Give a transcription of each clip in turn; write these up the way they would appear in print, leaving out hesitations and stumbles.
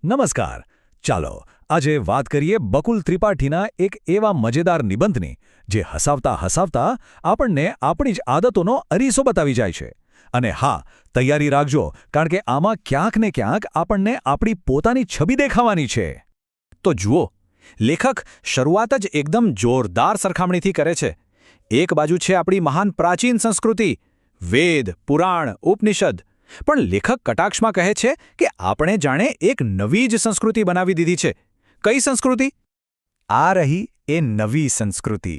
નમસ્કાર. ચાલો આજે વાત કરીએ બકુલ ત્રિપાઠીના એક એવા મજેદાર નિબંધની જે હસાવતા હસાવતા આપણને આપણી જ આદતોનો અરીસો બતાવી જાય છે. અને હા, તૈયારી રાખજો, કારણ કે આમાં ક્યાંક ને ક્યાંક આપણને આપણી પોતાની છબી દેખાવાની છે. તો જુઓ, લેખક શરૂઆત જ એકદમ જોરદાર સરખામણીથી કરે છે. એક બાજુ છે આપણી મહાન પ્રાચીન સંસ્કૃતિ, વેદ, પુરાણ, ઉપનિષદ. પણ લેખક કટાક્ષમાં કહે છે કે આપણે જાણે એક નવી જ સંસ્કૃતિ બનાવી દીધી છે. કઈ સંસ્કૃતિ? આ રહી એ નવી સંસ્કૃતિ.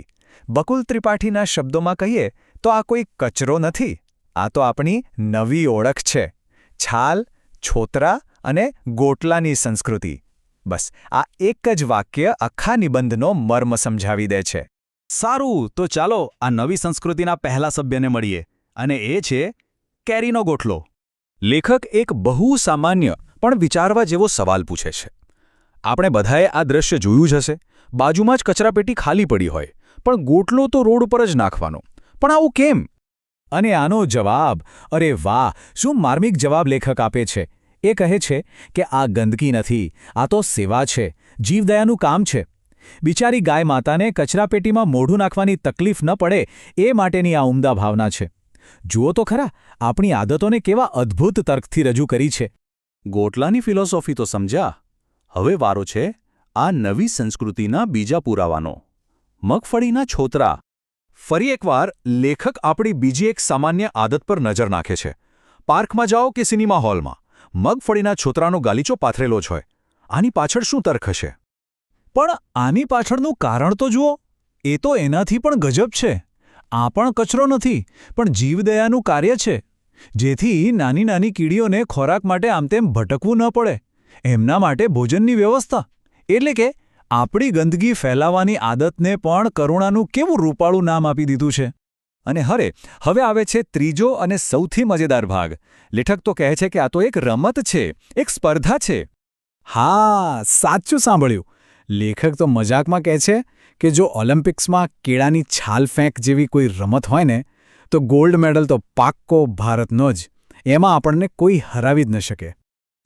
બકુલ ત્રિપાઠીના શબ્દોમાં કહીએ તો આ કોઈ કચરો નથી, આ તો આપણી નવી ઓળખ છે. છાલ, છોતરા અને ગોટલાની સંસ્કૃતિ. બસ આ એક જ વાક્ય આખા નિબંધનો મર્મ સમજાવી દે છે. સારું, તો ચાલો આ નવી સંસ્કૃતિના પહેલા સભ્યને મળીએ, અને એ છે કેરીનો ગોટલો. લેખક એક બહુ સામાન્ય પણ વિચારવા જેવો સવાલ પૂછે છે. આપણે બધાએ આ દ્રશ્ય જોયું જ હશે. બાજુમાં જ કચરાપેટી ખાલી પડી હોય, પણ ગોટલો તો રોડ ઉપર જ નાખવાનો. પણ આવું કેમ? અને આનો જવાબ, અરે વાહ, શું માર્મિક જવાબ લેખક આપે છે. એ કહે છે કે આ ગંદકી નથી, આ તો સેવા છે, જીવદયાનું કામ છે. બિચારી ગાય માતાને કચરાપેટીમાં મોઢું નાખવાની તકલીફ ન પડે એ માટેની આ ઉમદા ભાવના છે. જુઓ તો ખરા, આપણી આદતોને કેવા અદ્ભુત તર્કથી રજૂ કરી છે. ગોટલાની ફિલોસોફી તો સમજ્યા. હવે વારો છે આ નવી સંસ્કૃતિના બીજા પુરાવાનો, મગફળીના છોતરા. ફરી એકવાર લેખક આપણી બીજી એક સામાન્ય આદત પર નજર નાખે છે. પાર્કમાં જાઓ કે સિનેમા હોલમાં, મગફળીના છોતરાનો ગાલીચો પાથરેલો જ હોય. આની પાછળ શું તર્ક હશે? પણ આની પાછળનું કારણ તો જુઓ, એ તો એનાથી પણ ગજબ છે. આ પણ કચરો નથી, પણ જીવદયાનું કાર્ય છે. જેથી નાની નાની કીડીઓને ખોરાક માટે આમતેમ ભટકવું ન પડે, એમના માટે ભોજનની વ્યવસ્થા. એટલે કે આપણી ગંદકી ફેલાવવાની આદતને પણ કરુણાનું કેવું રૂપાળું નામ આપી દીધું છે. અને હવે આવે છે ત્રીજો અને સૌથી મજેદાર ભાગ. લેખક તો કહે છે કે આ તો એક રમત છે, એક સ્પર્ધા છે. હા, સાચું સાંભળ્યું. લેખક તો મજાકમાં કહે છે કે જો ઓલિમ્પિક્સમાં કેળાની છાલ ફેંક જેવી કોઈ રમત હોય ને, તો ગોલ્ડ મેડલ તો પાક્કો ભારતનો જ. એમાં આપણને કોઈ હરાવી જ ન શકે.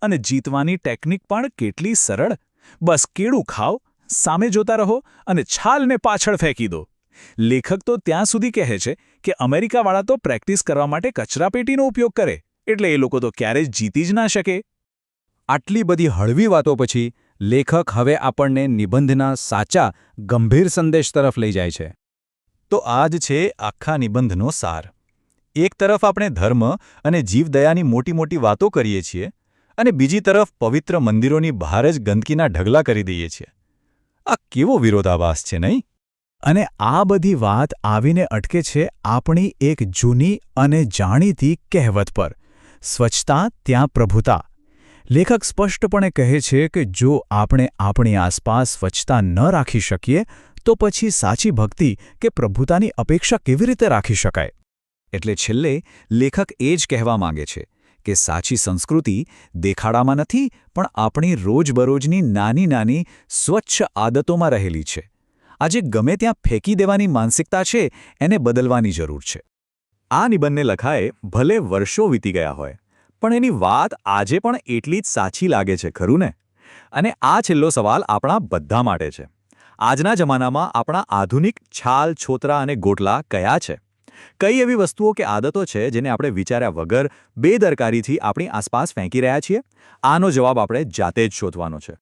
અને જીતવાની ટેકનિક પણ કેટલી સરળ. બસ કેળું ખાઓ, સામે જોતા રહો અને છાલને પાછળ ફેંકી દો. લેખક તો ત્યાં સુધી કહે છે કે અમેરિકાવાળા તો પ્રેક્ટિસ કરવા માટે કચરાપેટીનો ઉપયોગ કરે, એટલે એ લોકો તો ક્યારેય જીતી જ ના શકે. આટલી બધી હળવી વાતો પછી લેખક હવે આપણને નિબંધના સાચા ગંભીર સંદેશ તરફ લઈ જાય છે. તો આ જ છે આખા નિબંધનો સાર. એક તરફ આપણે ધર્મ અને જીવદયાની મોટી મોટી વાતો કરીએ છીએ, અને બીજી તરફ પવિત્ર મંદિરોની બહાર જ ગંદકીના ઢગલા કરી દઈએ છીએ. આ કેવો વિરોધાભાસ છે, નહીં? અને આ બધી વાત આવીને અટકે છે આપણી એક જૂની અને જાણીતી કહેવત પર: સ્વચ્છતા ત્યાં પ્રભુતા. લેખક સ્પષ્ટપણે કહે છે કે જો આપણે આપણી આસપાસ સ્વચ્છતા ન રાખી શકીએ તો પછી સાચી ભક્તિ કે પ્રભુતાની અપેક્ષા કેવી રીતે રાખી શકાય? એટલે છેલ્લે લેખક એ જ કહેવા માંગે છે કે સાચી સંસ્કૃતિ દેખાડામાં નથી, પણ આપણી રોજબરોજની નાની નાની સ્વચ્છ આદતોમાં રહેલી છે. આજે ગમે ત્યાં ફેંકી દેવાની માનસિકતા છે, એને બદલવાની જરૂર છે. આ નિબંધને લખાએ ભલે વર્ષો વીતી ગયા હોય, પણ એની વાત આજે પણ એટલી જ સાચી લાગે છે, ખરું ને? અને આ છેલ્લો સવાલ આપણા બધા માટે છે. આજના જમાનામાં આપણા આધુનિક છાલ, છોતરા અને ગોટલા કયા છે? કઈ એવી વસ્તુઓ કે આદતો છે જેને આપણે વિચાર્યા વગર બેદરકારીથી આપણી આસપાસ ફેંકી રહ્યા છીએ? આનો જવાબ આપણે જાતે જ શોધવાનો છે.